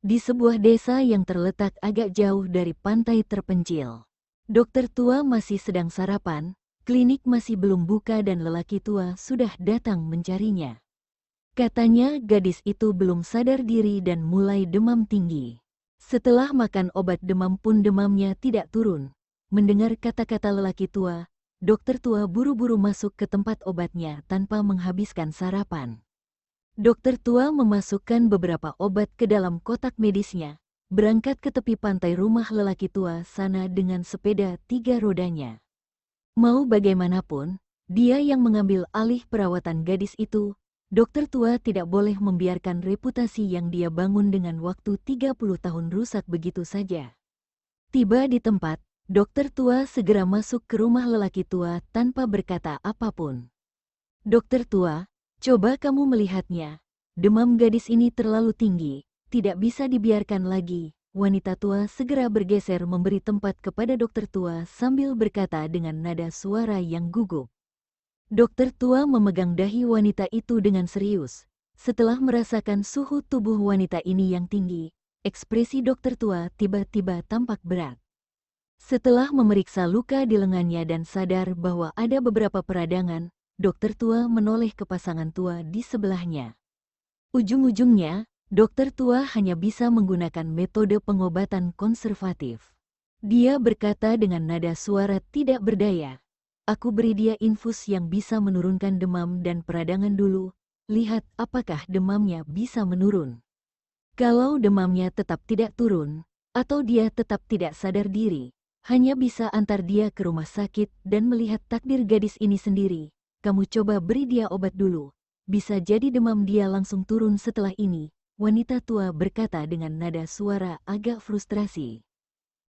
di sebuah desa yang terletak agak jauh dari pantai terpencil. Dokter tua masih sedang sarapan, klinik masih belum buka dan lelaki tua sudah datang mencarinya. Katanya gadis itu belum sadar diri dan mulai demam tinggi. Setelah makan obat demam pun demamnya tidak turun. Mendengar kata-kata lelaki tua, dokter tua buru-buru masuk ke tempat obatnya tanpa menghabiskan sarapan. Dokter tua memasukkan beberapa obat ke dalam kotak medisnya, berangkat ke tepi pantai rumah lelaki tua sana dengan sepeda 3 rodanya. Mau bagaimanapun, dia yang mengambil alih perawatan gadis itu. Dokter tua tidak boleh membiarkan reputasi yang dia bangun dengan waktu 30 tahun rusak begitu saja. Tiba di tempat, dokter tua segera masuk ke rumah lelaki tua tanpa berkata apapun. Dokter tua, coba kamu melihatnya. Demam gadis ini terlalu tinggi, tidak bisa dibiarkan lagi. Wanita tua segera bergeser memberi tempat kepada dokter tua sambil berkata dengan nada suara yang gugup. Dokter tua memegang dahi wanita itu dengan serius. Setelah merasakan suhu tubuh wanita ini yang tinggi, ekspresi dokter tua tiba-tiba tampak berat. Setelah memeriksa luka di lengannya dan sadar bahwa ada beberapa peradangan, dokter tua menoleh ke pasangan tua di sebelahnya. Ujung-ujungnya, dokter tua hanya bisa menggunakan metode pengobatan konservatif. Dia berkata dengan nada suara tidak berdaya. Aku beri dia infus yang bisa menurunkan demam dan peradangan dulu, lihat apakah demamnya bisa menurun. Kalau demamnya tetap tidak turun, atau dia tetap tidak sadar diri, hanya bisa antar dia ke rumah sakit dan melihat takdir gadis ini sendiri. Kamu coba beri dia obat dulu, bisa jadi demam dia langsung turun setelah ini, wanita tua berkata dengan nada suara agak frustrasi.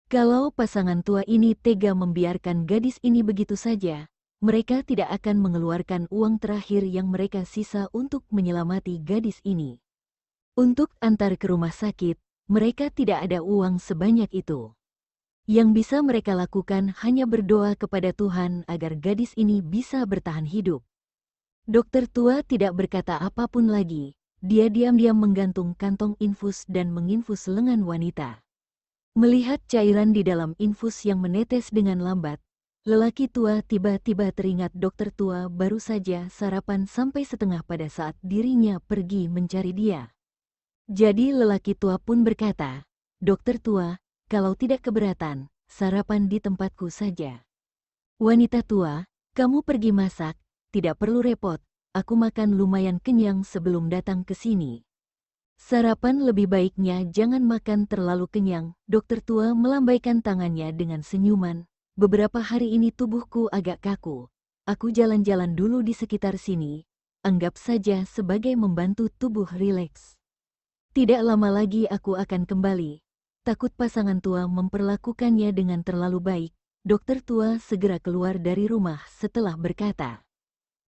Kalau pasangan tua ini tega membiarkan gadis ini begitu saja, mereka tidak akan mengeluarkan uang terakhir yang mereka sisa untuk menyelamati gadis ini. Untuk antar ke rumah sakit, mereka tidak ada uang sebanyak itu. Yang bisa mereka lakukan hanya berdoa kepada Tuhan agar gadis ini bisa bertahan hidup. Dokter tua tidak berkata apapun lagi, dia diam-diam menggantung kantong infus dan menginfus lengan wanita. Melihat cairan di dalam infus yang menetes dengan lambat, lelaki tua tiba-tiba teringat dokter tua baru saja sarapan sampai setengah pada saat dirinya pergi mencari dia. Jadi lelaki tua pun berkata, dokter tua, kalau tidak keberatan, sarapan di tempatku saja. Wanita tua, kamu pergi masak, tidak perlu repot, aku makan lumayan kenyang sebelum datang ke sini. Sarapan lebih baiknya jangan makan terlalu kenyang, dokter tua melambaikan tangannya dengan senyuman. Beberapa hari ini tubuhku agak kaku. Aku jalan-jalan dulu di sekitar sini, anggap saja sebagai membantu tubuh rileks. Tidak lama lagi aku akan kembali. Takut pasangan tua memperlakukannya dengan terlalu baik, dokter tua segera keluar dari rumah setelah berkata.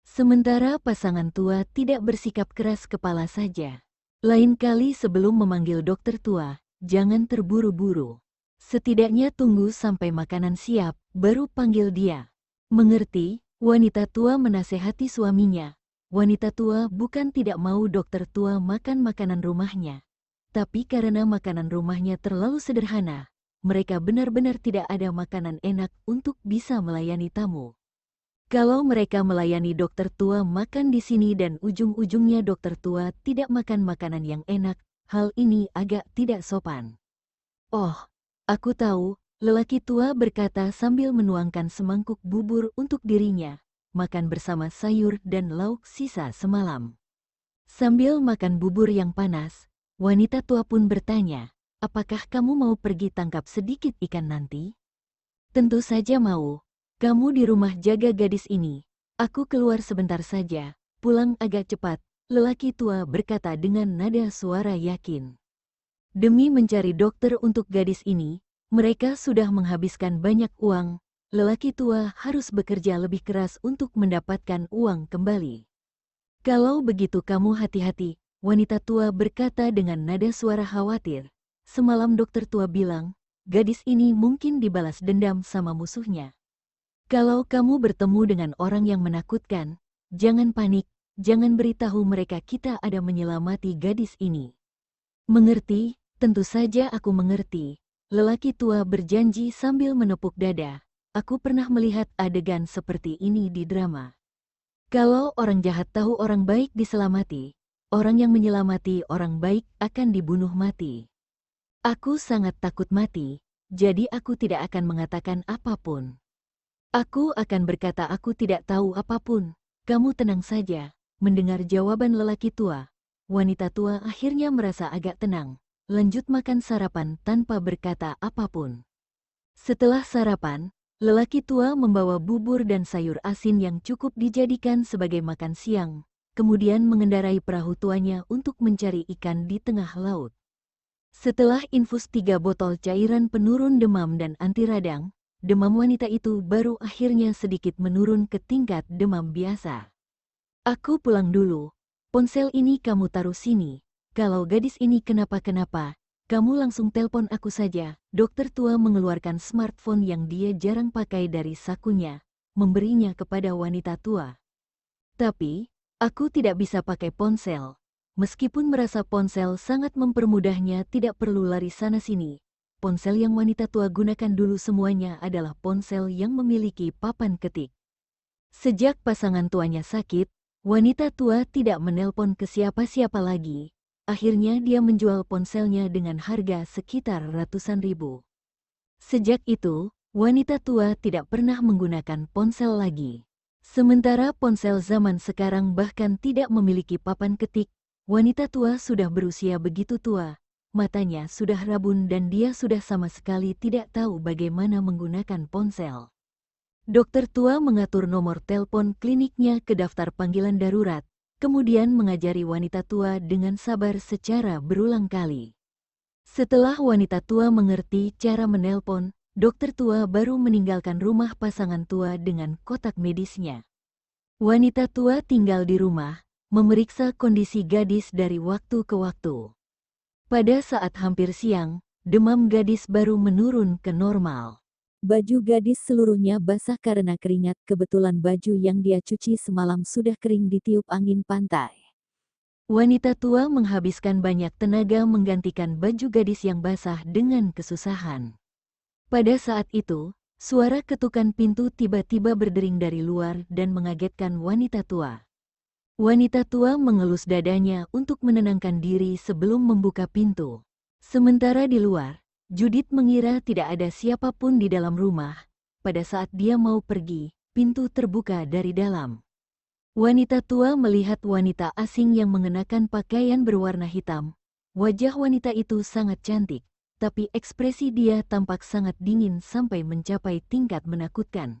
Sementara pasangan tua tidak bersikap keras kepala saja. Lain kali sebelum memanggil dokter tua, jangan terburu-buru. Setidaknya tunggu sampai makanan siap, baru panggil dia. Mengerti? Wanita tua menasehati suaminya. Wanita tua bukan tidak mau dokter tua makan makanan rumahnya. Tapi karena makanan rumahnya terlalu sederhana, mereka benar-benar tidak ada makanan enak untuk bisa melayani tamu. Kalau mereka melayani dokter tua makan di sini dan ujung-ujungnya dokter tua tidak makan makanan yang enak, hal ini agak tidak sopan. Oh, aku tahu, lelaki tua berkata sambil menuangkan semangkuk bubur untuk dirinya, makan bersama sayur dan lauk sisa semalam. Sambil makan bubur yang panas, wanita tua pun bertanya, apakah kamu mau pergi tangkap sedikit ikan nanti? Tentu saja mau. Kamu di rumah jaga gadis ini. Aku keluar sebentar saja, pulang agak cepat, lelaki tua berkata dengan nada suara yakin. Demi mencari dokter untuk gadis ini, mereka sudah menghabiskan banyak uang, lelaki tua harus bekerja lebih keras untuk mendapatkan uang kembali. Kalau begitu kamu hati-hati, wanita tua berkata dengan nada suara khawatir. Semalam dokter tua bilang, gadis ini mungkin dibalas dendam sama musuhnya. Kalau kamu bertemu dengan orang yang menakutkan, jangan panik, jangan beritahu mereka kita ada menyelamati gadis ini. Mengerti? Tentu saja aku mengerti. Lelaki tua berjanji sambil menepuk dada. Aku pernah melihat adegan seperti ini di drama. Kalau orang jahat tahu orang baik diselamati, orang yang menyelamati orang baik akan dibunuh mati. Aku sangat takut mati, jadi aku tidak akan mengatakan apapun. Aku akan berkata aku tidak tahu apapun. Kamu tenang saja. Mendengar jawaban lelaki tua, wanita tua akhirnya merasa agak tenang. Lanjut makan sarapan tanpa berkata apapun. Setelah sarapan, lelaki tua membawa bubur dan sayur asin yang cukup dijadikan sebagai makan siang, kemudian mengendarai perahu tuanya untuk mencari ikan di tengah laut. Setelah infus 3 botol cairan penurun demam dan anti radang, demam wanita itu baru akhirnya sedikit menurun ke tingkat demam biasa. Aku pulang dulu. Ponsel ini kamu taruh sini. Kalau gadis ini kenapa-kenapa, kamu langsung telpon aku saja. Dokter tua mengeluarkan smartphone yang dia jarang pakai dari sakunya, memberinya kepada wanita tua. Tapi, aku tidak bisa pakai ponsel. Meskipun merasa ponsel sangat mempermudahnya tidak perlu lari sana-sini, ponsel yang wanita tua gunakan dulu semuanya adalah ponsel yang memiliki papan ketik. Sejak pasangan tuanya sakit, wanita tua tidak menelpon ke siapa-siapa lagi. Akhirnya dia menjual ponselnya dengan harga sekitar ratusan ribu. Sejak itu, wanita tua tidak pernah menggunakan ponsel lagi. Sementara ponsel zaman sekarang bahkan tidak memiliki papan ketik. Wanita tua sudah berusia begitu tua, matanya sudah rabun dan dia sudah sama sekali tidak tahu bagaimana menggunakan ponsel. Dokter tua mengatur nomor telepon kliniknya ke daftar panggilan darurat, kemudian mengajari wanita tua dengan sabar secara berulang kali. Setelah wanita tua mengerti cara menelpon, dokter tua baru meninggalkan rumah pasangan tua dengan kotak medisnya. Wanita tua tinggal di rumah, memeriksa kondisi gadis dari waktu ke waktu. Pada saat hampir siang, demam gadis baru menurun ke normal. Baju gadis seluruhnya basah karena keringat, kebetulan baju yang dia cuci semalam sudah kering ditiup angin pantai. Wanita tua menghabiskan banyak tenaga menggantikan baju gadis yang basah dengan kesusahan. Pada saat itu, suara ketukan pintu tiba-tiba berdering dari luar dan mengagetkan wanita tua. Wanita tua mengelus dadanya untuk menenangkan diri sebelum membuka pintu. Sementara di luar, Judith mengira tidak ada siapapun di dalam rumah. Pada saat dia mau pergi, pintu terbuka dari dalam. Wanita tua melihat wanita asing yang mengenakan pakaian berwarna hitam. Wajah wanita itu sangat cantik, tapi ekspresi dia tampak sangat dingin sampai mencapai tingkat menakutkan.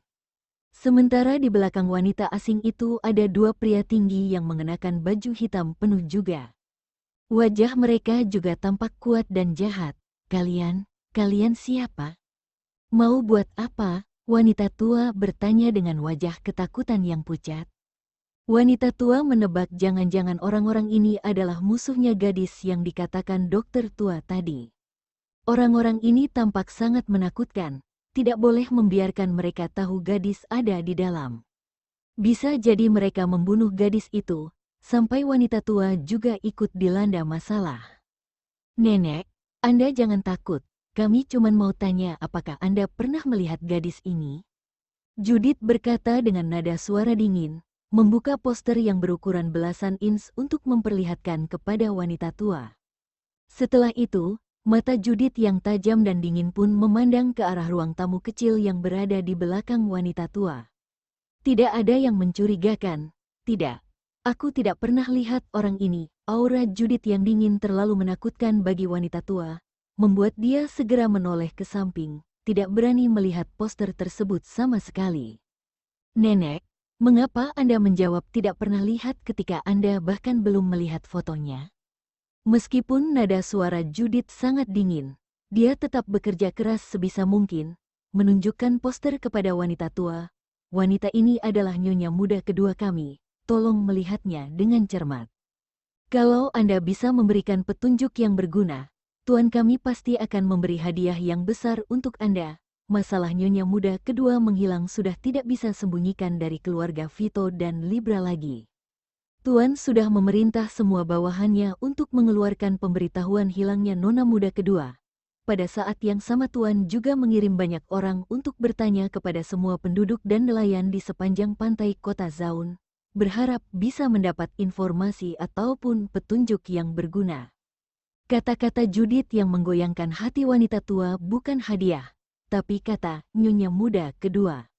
Sementara di belakang wanita asing itu ada 2 pria tinggi yang mengenakan baju hitam penuh juga. Wajah mereka juga tampak kuat dan jahat. Kalian siapa? Mau buat apa? Wanita tua bertanya dengan wajah ketakutan yang pucat. Wanita tua menebak jangan-jangan orang-orang ini adalah musuhnya gadis yang dikatakan dokter tua tadi. Orang-orang ini tampak sangat menakutkan. Tidak boleh membiarkan mereka tahu gadis ada di dalam. Bisa jadi mereka membunuh gadis itu, sampai wanita tua juga ikut dilanda masalah. Nenek, Anda jangan takut. Kami cuma mau tanya apakah Anda pernah melihat gadis ini? Judith berkata dengan nada suara dingin, membuka poster yang berukuran belasan inch untuk memperlihatkan kepada wanita tua. Setelah itu, mata Judith yang tajam dan dingin pun memandang ke arah ruang tamu kecil yang berada di belakang wanita tua. Tidak ada yang mencurigakan. Tidak. Aku tidak pernah lihat orang ini. Aura Judith yang dingin terlalu menakutkan bagi wanita tua, membuat dia segera menoleh ke samping, tidak berani melihat poster tersebut sama sekali. Nenek, mengapa Anda menjawab tidak pernah lihat ketika Anda bahkan belum melihat fotonya? Meskipun nada suara Judith sangat dingin, dia tetap bekerja keras sebisa mungkin, menunjukkan poster kepada wanita tua. Wanita ini adalah nyonya muda kedua kami, tolong melihatnya dengan cermat. Kalau Anda bisa memberikan petunjuk yang berguna, tuan kami pasti akan memberi hadiah yang besar untuk Anda. Masalah nyonya muda kedua menghilang sudah tidak bisa sembunyikan dari keluarga Vito dan Libra lagi. Tuan sudah memerintah semua bawahannya untuk mengeluarkan pemberitahuan hilangnya nona muda kedua. Pada saat yang sama Tuan juga mengirim banyak orang untuk bertanya kepada semua penduduk dan nelayan di sepanjang pantai kota Zaun, berharap bisa mendapat informasi ataupun petunjuk yang berguna. Kata-kata Judith yang menggoyangkan hati wanita tua bukan hadiah, tapi kata Nyonya Muda kedua.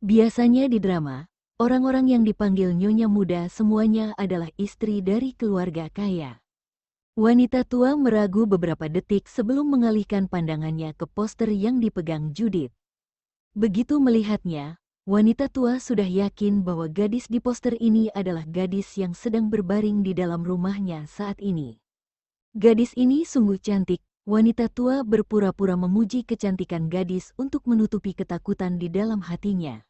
Biasanya di drama, orang-orang yang dipanggil Nyonya Muda semuanya adalah istri dari keluarga kaya. Wanita tua meragu beberapa detik sebelum mengalihkan pandangannya ke poster yang dipegang Judith. Begitu melihatnya, wanita tua sudah yakin bahwa gadis di poster ini adalah gadis yang sedang berbaring di dalam rumahnya saat ini. Gadis ini sungguh cantik. Wanita tua berpura-pura memuji kecantikan gadis untuk menutupi ketakutan di dalam hatinya.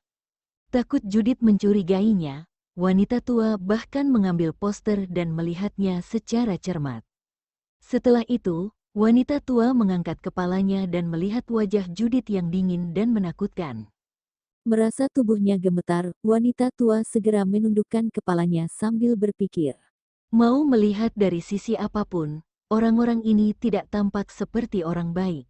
Takut Judith mencurigainya, wanita tua bahkan mengambil poster dan melihatnya secara cermat. Setelah itu, wanita tua mengangkat kepalanya dan melihat wajah Judith yang dingin dan menakutkan. Merasa tubuhnya gemetar, wanita tua segera menundukkan kepalanya sambil berpikir. Mau melihat dari sisi apapun, orang-orang ini tidak tampak seperti orang baik.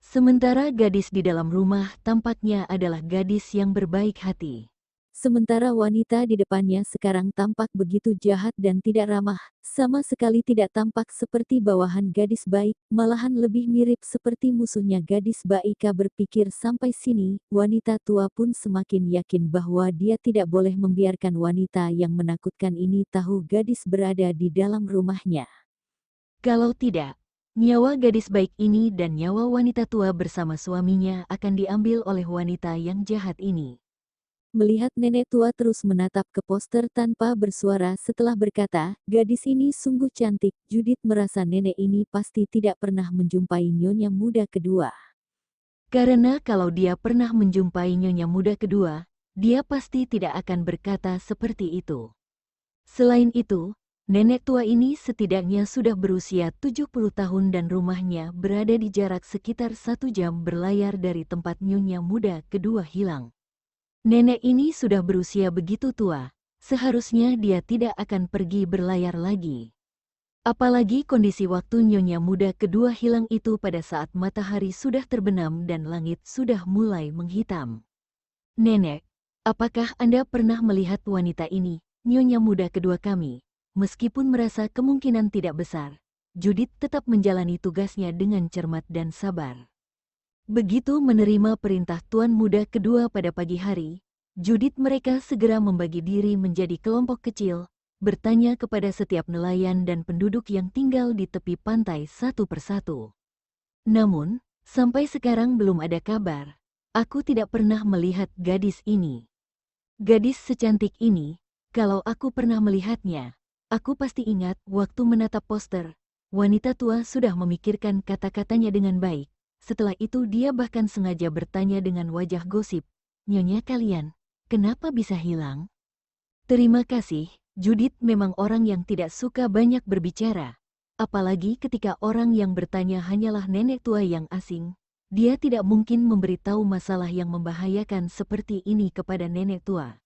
Sementara gadis di dalam rumah tampaknya adalah gadis yang berbaik hati. Sementara wanita di depannya sekarang tampak begitu jahat dan tidak ramah, sama sekali tidak tampak seperti bawahan gadis baik, malahan lebih mirip seperti musuhnya gadis Baika. Berpikir sampai sini, wanita tua pun semakin yakin bahwa dia tidak boleh membiarkan wanita yang menakutkan ini tahu gadis berada di dalam rumahnya. Kalau tidak, nyawa gadis baik ini dan nyawa wanita tua bersama suaminya akan diambil oleh wanita yang jahat ini. Melihat nenek tua terus menatap ke poster tanpa bersuara setelah berkata, gadis ini sungguh cantik. Judith merasa nenek ini pasti tidak pernah menjumpai nyonya muda kedua. Karena kalau dia pernah menjumpai nyonya muda kedua, dia pasti tidak akan berkata seperti itu. Selain itu, nenek tua ini setidaknya sudah berusia 70 tahun dan rumahnya berada di jarak sekitar 1 jam berlayar dari tempat nyonya muda kedua hilang. Nenek ini sudah berusia begitu tua, seharusnya dia tidak akan pergi berlayar lagi. Apalagi kondisi waktu nyonya muda kedua hilang itu pada saat matahari sudah terbenam dan langit sudah mulai menghitam. Nenek, apakah Anda pernah melihat wanita ini, nyonya muda kedua kami? Meskipun merasa kemungkinan tidak besar, Judith tetap menjalani tugasnya dengan cermat dan sabar. Begitu menerima perintah tuan muda kedua pada pagi hari, Judith mereka segera membagi diri menjadi kelompok kecil, bertanya kepada setiap nelayan dan penduduk yang tinggal di tepi pantai satu persatu. Namun, sampai sekarang belum ada kabar. Aku tidak pernah melihat gadis ini. Gadis secantik ini, kalau aku pernah melihatnya, aku pasti ingat waktu menatap poster. Wanita tua sudah memikirkan kata-katanya dengan baik. Setelah itu dia bahkan sengaja bertanya dengan wajah gosip, "Nyonya kalian, kenapa bisa hilang?" Terima kasih, Judith memang orang yang tidak suka banyak berbicara. Apalagi ketika orang yang bertanya hanyalah nenek tua yang asing, dia tidak mungkin memberitahu masalah yang membahayakan seperti ini kepada nenek tua.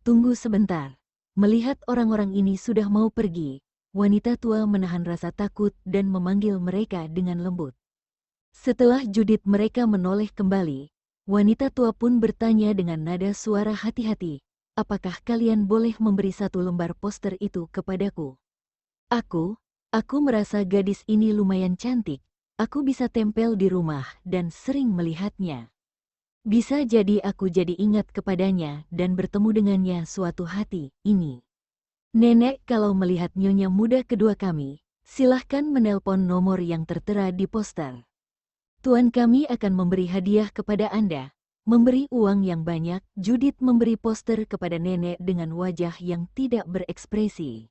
Tunggu sebentar. Melihat orang-orang ini sudah mau pergi, wanita tua menahan rasa takut dan memanggil mereka dengan lembut. Setelah Judith mereka menoleh kembali, wanita tua pun bertanya dengan nada suara hati-hati, "Apakah kalian boleh memberi 1 lembar poster itu kepadaku? Aku merasa gadis ini lumayan cantik. Aku bisa tempel di rumah dan sering melihatnya. Bisa jadi aku jadi ingat kepadanya dan bertemu dengannya suatu hati ini. Nenek, kalau melihat nyonya muda kedua kami, silahkan menelpon nomor yang tertera di poster. Tuan kami akan memberi hadiah kepada Anda." Memberi uang yang banyak, Judith memberi poster kepada nenek dengan wajah yang tidak berekspresi.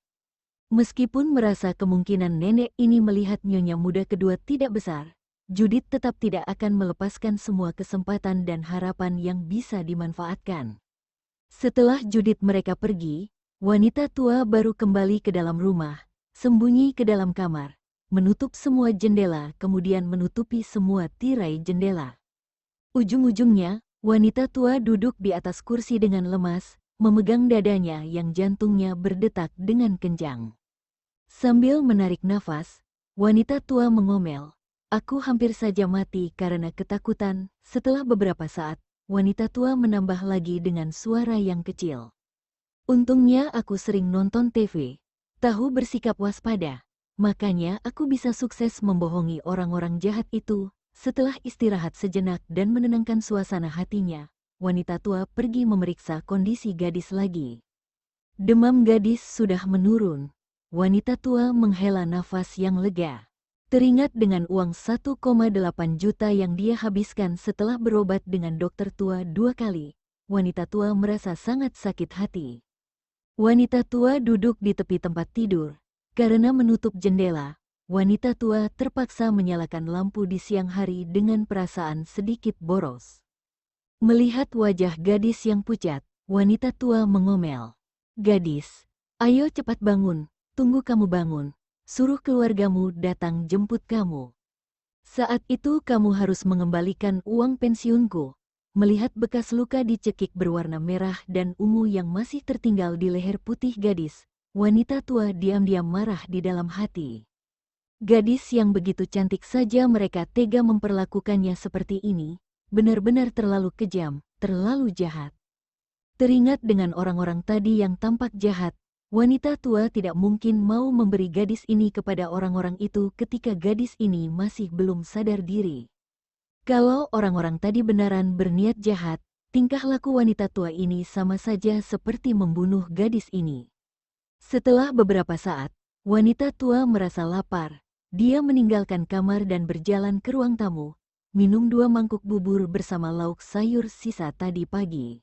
Meskipun merasa kemungkinan nenek ini melihat nyonya muda kedua tidak besar, Judith tetap tidak akan melepaskan semua kesempatan dan harapan yang bisa dimanfaatkan. Setelah Judith mereka pergi, wanita tua baru kembali ke dalam rumah, sembunyi ke dalam kamar, menutup semua jendela kemudian menutupi semua tirai jendela. Ujung-ujungnya, wanita tua duduk di atas kursi dengan lemas, memegang dadanya yang jantungnya berdetak dengan kencang. Sambil menarik nafas, wanita tua mengomel, "Aku hampir saja mati karena ketakutan." Setelah beberapa saat, wanita tua menambah lagi dengan suara yang kecil. "Untungnya aku sering nonton TV, tahu bersikap waspada. Makanya aku bisa sukses membohongi orang-orang jahat itu." Setelah istirahat sejenak dan menenangkan suasana hatinya, wanita tua pergi memeriksa kondisi gadis lagi. Demam gadis sudah menurun. Wanita tua menghela nafas yang lega. Teringat dengan uang 1,8 juta yang dia habiskan setelah berobat dengan dokter tua 2 kali, wanita tua merasa sangat sakit hati. Wanita tua duduk di tepi tempat tidur. Karena menutup jendela, wanita tua terpaksa menyalakan lampu di siang hari dengan perasaan sedikit boros. Melihat wajah gadis yang pucat, wanita tua mengomel, "Gadis, ayo cepat bangun, tunggu kamu bangun, suruh keluargamu datang jemput kamu. Saat itu kamu harus mengembalikan uang pensiunku." Melihat bekas luka di cekik berwarna merah dan ungu yang masih tertinggal di leher putih gadis, wanita tua diam-diam marah di dalam hati. Gadis yang begitu cantik saja mereka tega memperlakukannya seperti ini, benar-benar terlalu kejam, terlalu jahat. Teringat dengan orang-orang tadi yang tampak jahat, wanita tua tidak mungkin mau memberi gadis ini kepada orang-orang itu ketika gadis ini masih belum sadar diri. Kalau orang-orang tadi benaran berniat jahat, tingkah laku wanita tua ini sama saja seperti membunuh gadis ini. Setelah beberapa saat, wanita tua merasa lapar. Dia meninggalkan kamar dan berjalan ke ruang tamu, minum 2 mangkuk bubur bersama lauk sayur sisa tadi pagi.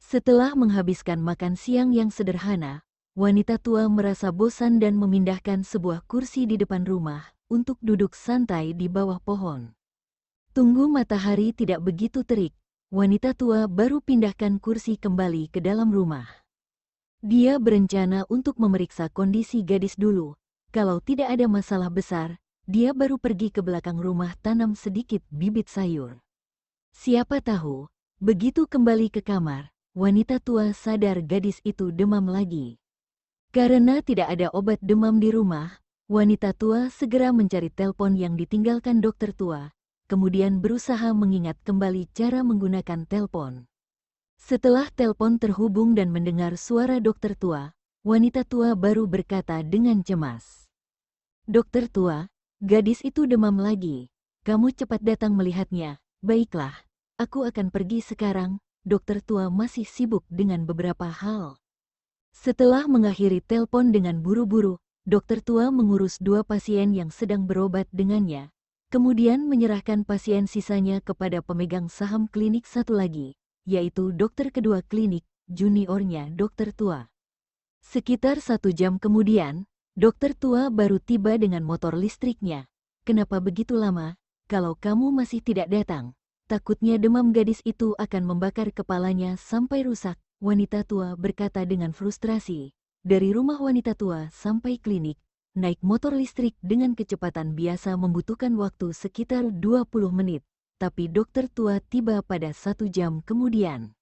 Setelah menghabiskan makan siang yang sederhana, wanita tua merasa bosan dan memindahkan sebuah kursi di depan rumah untuk duduk santai di bawah pohon. Tunggu matahari tidak begitu terik, wanita tua baru pindahkan kursi kembali ke dalam rumah. Dia berencana untuk memeriksa kondisi gadis dulu. Kalau tidak ada masalah besar, dia baru pergi ke belakang rumah tanam sedikit bibit sayur. Siapa tahu, begitu kembali ke kamar, wanita tua sadar gadis itu demam lagi. Karena tidak ada obat demam di rumah, wanita tua segera mencari telepon yang ditinggalkan dokter tua, kemudian berusaha mengingat kembali cara menggunakan telepon. Setelah telepon terhubung dan mendengar suara dokter tua, wanita tua baru berkata dengan cemas, "Dokter tua, gadis itu demam lagi. Kamu cepat datang melihatnya." "Baiklah, aku akan pergi sekarang." Dokter tua masih sibuk dengan beberapa hal. Setelah mengakhiri telepon dengan buru-buru, dokter tua mengurus 2 pasien yang sedang berobat dengannya, kemudian menyerahkan pasien sisanya kepada pemegang saham klinik satu lagi, yaitu dokter kedua klinik, juniornya dokter tua. Sekitar 1 jam kemudian, dokter tua baru tiba dengan motor listriknya. "Kenapa begitu lama? Kalau kamu masih tidak datang, takutnya demam gadis itu akan membakar kepalanya sampai rusak." Wanita tua berkata dengan frustrasi. Dari rumah wanita tua sampai klinik, naik motor listrik dengan kecepatan biasa membutuhkan waktu sekitar 20 menit. Tapi dokter tua tiba pada 1 jam kemudian.